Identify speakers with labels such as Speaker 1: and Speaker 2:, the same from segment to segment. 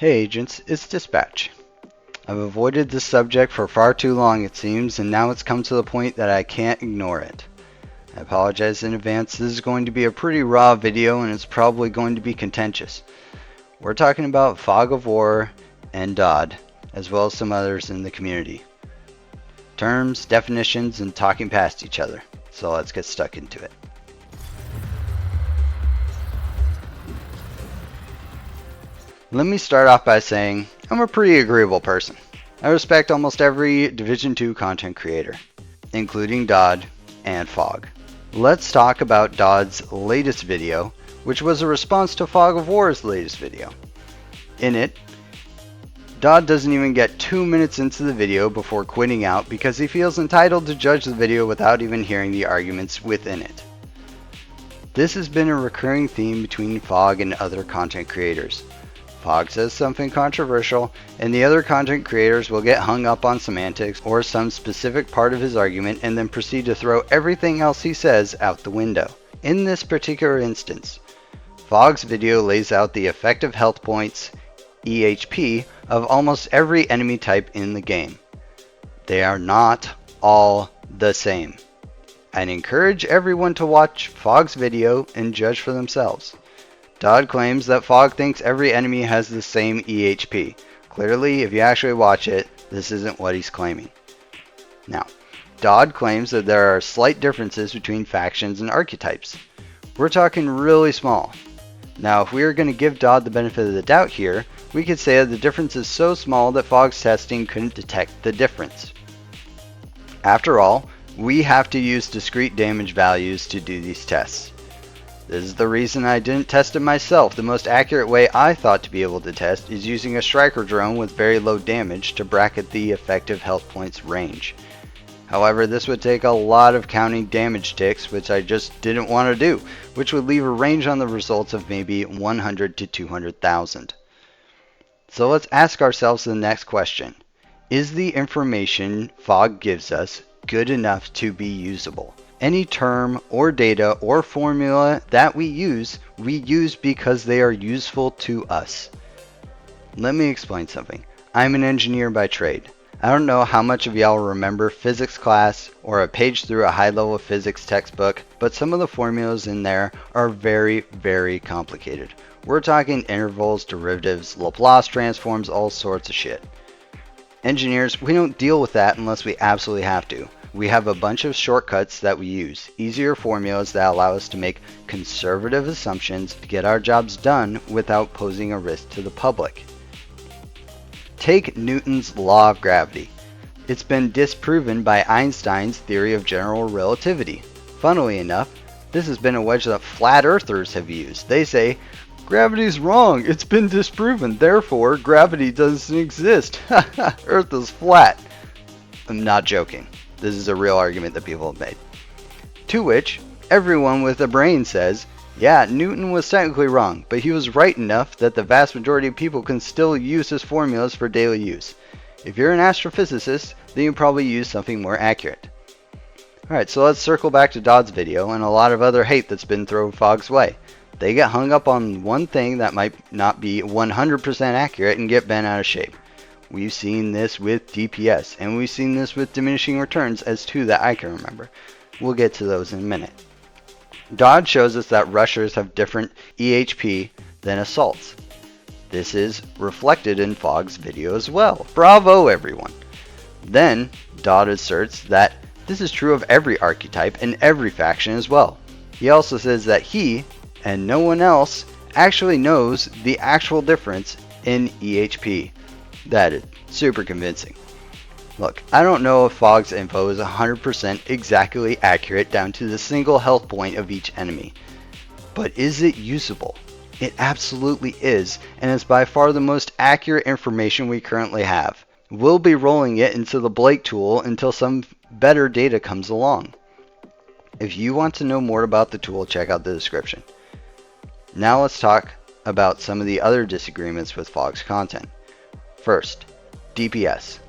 Speaker 1: Hey agents, it's Dispatch. I've avoided this subject for far too long it seems, and now it's come to the point that I can't ignore it. I apologize in advance, this is going to be a pretty raw video and it's probably going to be contentious. We're talking about Fog of War and DOD, as well as some others in the community. Terms, definitions, and talking past each other. So let's get stuck into it. Let me start off by saying I'm a pretty agreeable person. I respect almost every Division 2 content creator, including DOD and Fog. Let's talk about DOD's latest video, which was a response to Fog of War's latest video. In it, DOD doesn't even get 2 minutes into the video before quitting out because he feels entitled to judge the video without even hearing the arguments within it. This has been a recurring theme between Fog and other content creators. Fog says something controversial, and the other content creators will get hung up on semantics or some specific part of his argument and then proceed to throw everything else he says out the window. In this particular instance, Fog's video lays out the effective health points, EHP, of almost every enemy type in the game. They are not all the same. I'd encourage everyone to watch Fog's video and judge for themselves. DOD claims that Fog thinks every enemy has the same EHP. Clearly, if you actually watch it, this isn't what he's claiming. Now, DOD claims that there are slight differences between factions and archetypes. We're talking really small. Now, if we are going to give DOD the benefit of the doubt here, we could say that the difference is so small that Fog's testing couldn't detect the difference. After all, we have to use discrete damage values to do these tests. This is the reason I didn't test it myself. The most accurate way I thought to be able to test is using a striker drone with very low damage to bracket the effective health points range. However, this would take a lot of counting damage ticks, which I just didn't want to do, which would leave a range on the results of maybe 100 to 200,000. So let's ask ourselves the next question. Is the information Fog gives us good enough to be usable? Any term or data or formula that we use because they are useful to us. Let me explain something. I'm an engineer by trade. I don't know how much of y'all remember physics class or a page through a high-level physics textbook, but some of the formulas in there are very, very complicated. We're talking intervals, derivatives, Laplace transforms, all sorts of shit. Engineers, we don't deal with that unless we absolutely have to. We have a bunch of shortcuts that we use, easier formulas that allow us to make conservative assumptions to get our jobs done without posing a risk to the public. Take Newton's law of gravity. It's been disproven by Einstein's theory of general relativity. Funnily enough, this has been a wedge that flat earthers have used. They say, gravity's wrong, it's been disproven, therefore gravity doesn't exist. Earth is flat. I'm not joking. This is a real argument that people have made. To which, everyone with a brain says, yeah, Newton was technically wrong, but he was right enough that the vast majority of people can still use his formulas for daily use. If you're an astrophysicist, then you probably use something more accurate. Alright, so let's circle back to DOD's video and a lot of other hate that's been thrown Fog's way. They get hung up on one thing that might not be 100% accurate and get bent out of shape. We've seen this with DPS, and we've seen this with Diminishing Returns as two that I can remember. We'll get to those in a minute. DOD shows us that rushers have different EHP than assaults. This is reflected in Fog's video as well. Bravo everyone! Then, DOD asserts that this is true of every archetype and every faction as well. He also says that he, and no one else, actually knows the actual difference in EHP. That is super convincing. Look, I don't know if Fog's info is 100% exactly accurate down to the single health point of each enemy. But is it usable? It absolutely is, and it's by far the most accurate information we currently have. We'll be rolling it into the Blake tool until some better data comes along. If you want to know more about the tool, check out the description. Now let's talk about some of the other disagreements with Fog's content. First, DPS.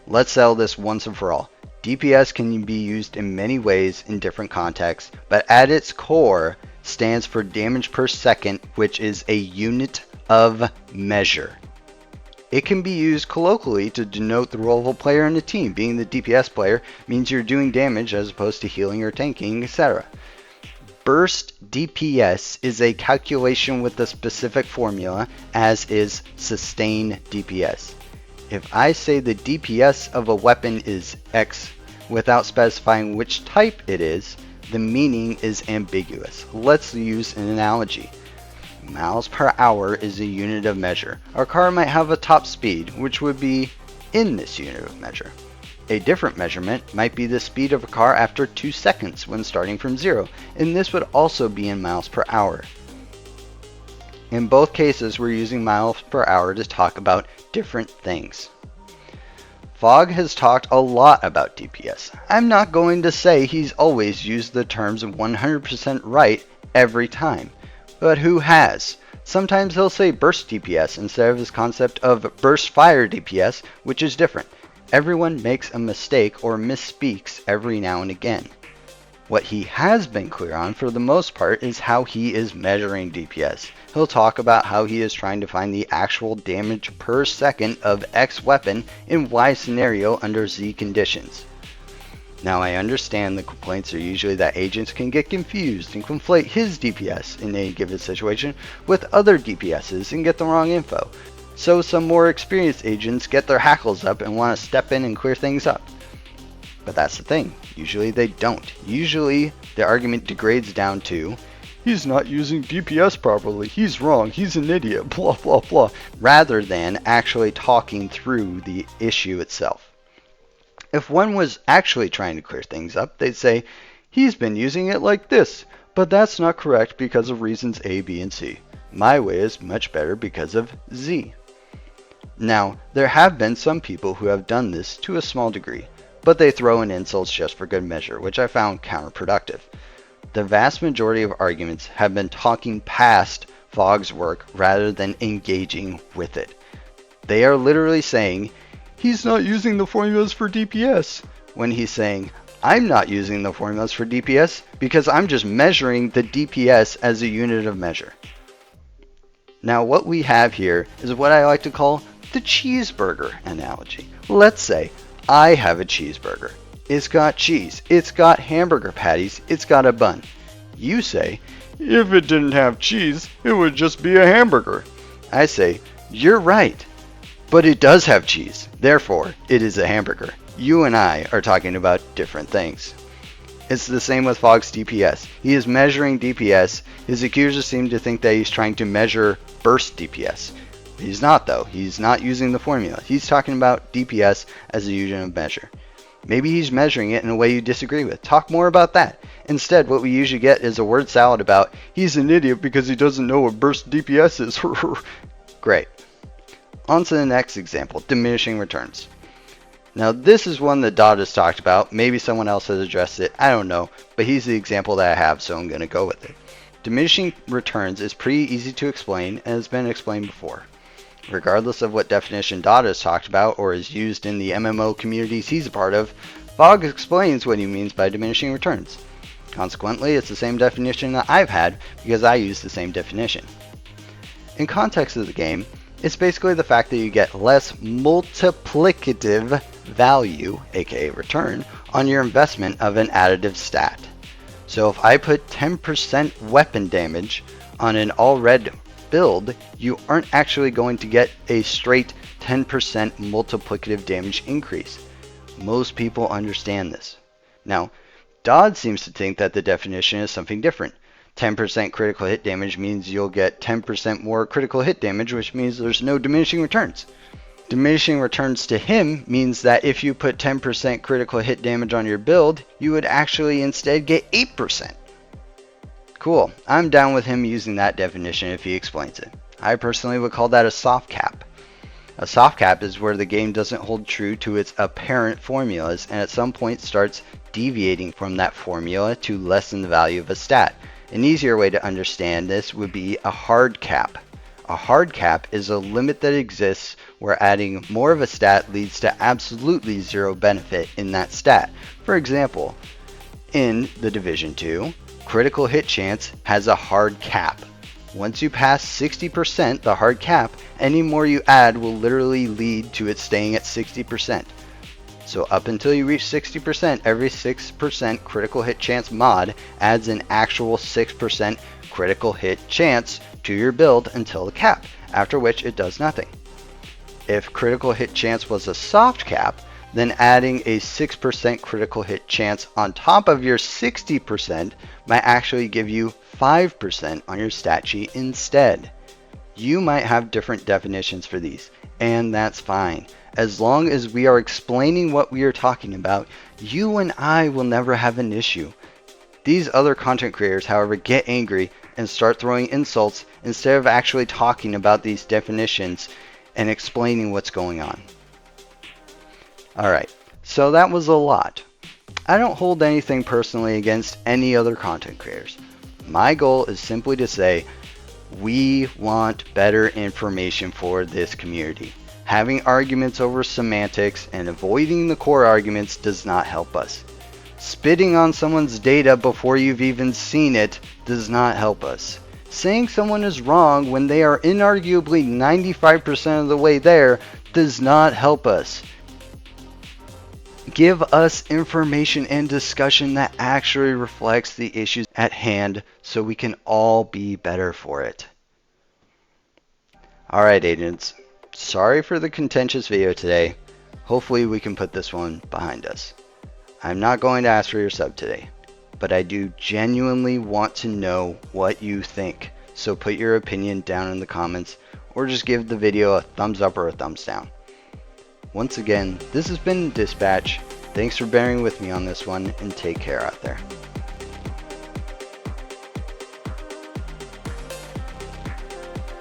Speaker 1: Let's settle this once and for all. DPS can be used in many ways in different contexts, but at its core stands for damage per second, which is a unit of measure. It can be used colloquially to denote the role of a player in a team. Being the DPS player means you're doing damage as opposed to healing or tanking, etc. Burst DPS is a calculation with a specific formula, as is sustain DPS. If I say the DPS of a weapon is X without specifying which type it is, the meaning is ambiguous. Let's use an analogy. Miles per hour is a unit of measure. Our car might have a top speed, which would be in this unit of measure. A different measurement might be the speed of a car after 2 seconds when starting from 0, and this would also be in miles per hour. In both cases, we're using miles per hour to talk about different things. Fog has talked a lot about DPS. I'm not going to say he's always used the terms 100% right every time. But who has? Sometimes he'll say burst DPS instead of his concept of burst fire DPS, which is different. Everyone makes a mistake or misspeaks every now and again. What he has been clear on for the most part is how he is measuring DPS. He'll talk about how he is trying to find the actual damage per second of X weapon in Y scenario under Z conditions. Now I understand the complaints are usually that agents can get confused and conflate his DPS in a given situation with other DPSs and get the wrong info. So some more experienced agents get their hackles up and want to step in and clear things up. But that's the thing, usually they don't. Usually the argument degrades down to, he's not using DPS properly, he's wrong, he's an idiot, blah blah blah, rather than actually talking through the issue itself. If one was actually trying to clear things up, they'd say, he's been using it like this, but that's not correct because of reasons A, B, and C. My way is much better because of Z. Now, there have been some people who have done this to a small degree, but they throw in insults just for good measure, which I found counterproductive. The vast majority of arguments have been talking past Fog's work rather than engaging with it. They are literally saying, he's not using the formulas for DPS, when he's saying, I'm not using the formulas for DPS because I'm just measuring the DPS as a unit of measure. Now what we have here is what I like to call the cheeseburger analogy. Let's say I have a cheeseburger. It's got cheese, it's got hamburger patties, it's got a bun. You say, if it didn't have cheese, it would just be a hamburger. I say, you're right. But it does have cheese, therefore it is a hamburger. You and I are talking about different things. It's the same with Fog's DPS. He is measuring DPS. His accusers seem to think that he's trying to measure burst DPS. He's not though. He's not using the formula. He's talking about DPS as a unit of measure. Maybe he's measuring it in a way you disagree with. Talk more about that. Instead, what we usually get is a word salad about, he's an idiot because he doesn't know what burst DPS is. Great. On to the next example, diminishing returns. Now this is one that DOD has talked about. Maybe someone else has addressed it. I don't know. But he's the example that I have, so I'm going to go with it. Diminishing returns is pretty easy to explain and has been explained before. Regardless of what definition DOD has talked about or is used in the MMO communities he's a part of, Fog explains what he means by diminishing returns. Consequently, it's the same definition that I've had because I use the same definition. In context of the game, it's basically the fact that you get less multiplicative value, aka return, on your investment of an additive stat. So if I put 10% weapon damage on an all-red build, you aren't actually going to get a straight 10% multiplicative damage increase. Most people understand this. Now, DOD seems to think that the definition is something different. 10% critical hit damage means you'll get 10% more critical hit damage, which means there's no diminishing returns. Diminishing returns to him means that if you put 10% critical hit damage on your build, you would actually instead get 8%. Cool, I'm down with him using that definition if he explains it. I personally would call that a soft cap. A soft cap is where the game doesn't hold true to its apparent formulas and at some point starts deviating from that formula to lessen the value of a stat. An easier way to understand this would be a hard cap. A hard cap is a limit that exists where adding more of a stat leads to absolutely zero benefit in that stat. For example, in the Division 2, critical hit chance has a hard cap. Once you pass 60%, the hard cap, any more you add will literally lead to it staying at 60%. So up until you reach 60%, every 6% critical hit chance mod adds an actual 6% critical hit chance to your build until the cap, after which it does nothing. If critical hit chance was a soft cap, then adding a 6% critical hit chance on top of your 60% might actually give you 5% on your stat sheet instead. You might have different definitions for these, and that's fine. As long as we are explaining what we are talking about, you and I will never have an issue. These other content creators, however, get angry and start throwing insults instead of actually talking about these definitions and explaining what's going on. Alright, so that was a lot. I don't hold anything personally against any other content creators. My goal is simply to say, we want better information for this community. Having arguments over semantics and avoiding the core arguments does not help us. Spitting on someone's data before you've even seen it does not help us. Saying someone is wrong when they are inarguably 95% of the way there does not help us. Give us information and discussion that actually reflects the issues at hand so we can all be better for it. Alright agents, sorry for the contentious video today. Hopefully we can put this one behind us. I'm not going to ask for your sub today, but I do genuinely want to know what you think. So put your opinion down in the comments or just give the video a thumbs up or a thumbs down. Once again, this has been Dispatch. Thanks for bearing with me on this one, and take care out there.